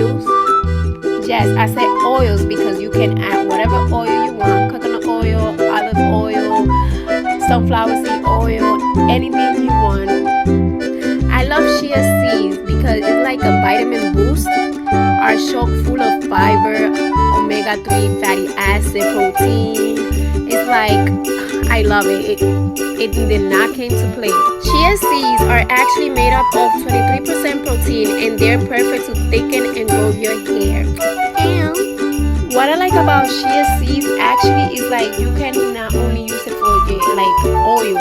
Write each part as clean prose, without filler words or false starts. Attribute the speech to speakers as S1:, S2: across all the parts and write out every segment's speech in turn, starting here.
S1: oils. Yes, I said oils because you can add whatever oil you want. Coconut oil, olive oil, sunflower seed oil, anything you want. I love chia seeds because it's like a vitamin boost. Are chock full of fiber, omega-3 fatty acid, protein. It's like, I love it. It did not came to play. Chia seeds are actually made up of 23% protein, and they're perfect to thicken and grow your hair. And what I like about chia seeds actually is like you can not only use it for like oil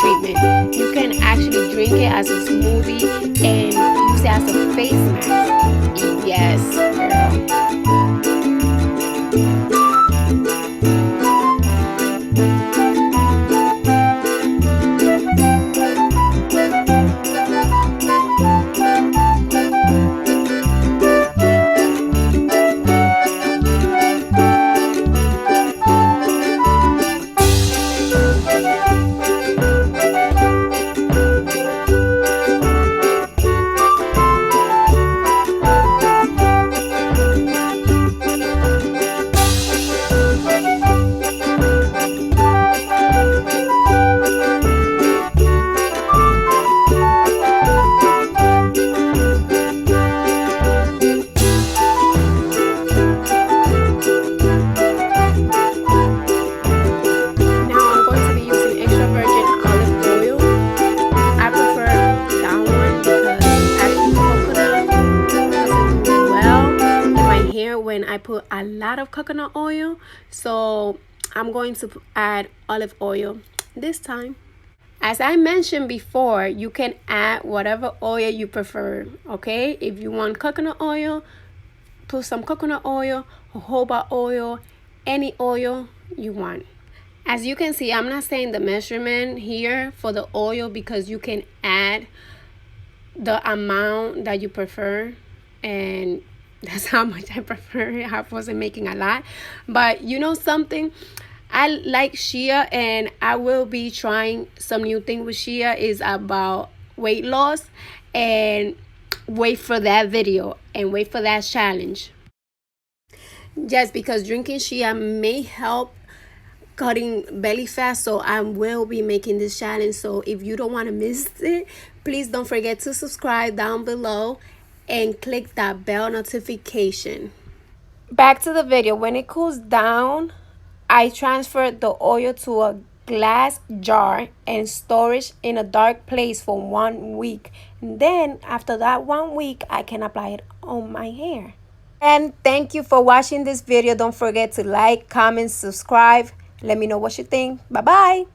S1: treatment, you can actually drink it as a smoothie and use it as a face mask. Yes, girl. When I put a lot of coconut oil, so I'm going to add olive oil this time. As I mentioned before, you can add whatever oil you prefer. Okay, if you want coconut oil, put some coconut oil, jojoba oil, any oil you want. As you can see, I'm not saying the measurement here for the oil because you can add the amount that you prefer, and that's how much I prefer. I wasn't making a lot, but you know something, I like chia, and I will be trying some new thing with chia is about weight loss, and wait for that video and wait for that challenge. Just because drinking chia may help cutting belly fat, so I will be making this challenge. So if you don't want to miss it, please don't forget to subscribe down below and click that bell notification. Back to the video. When it cools down, I transferred the oil to a glass jar and storage in a dark place for 1 week. And then after that 1 week, I can apply it on my hair. And thank you for watching this video. Don't forget to like, comment, subscribe. Let me know what you think. Bye bye.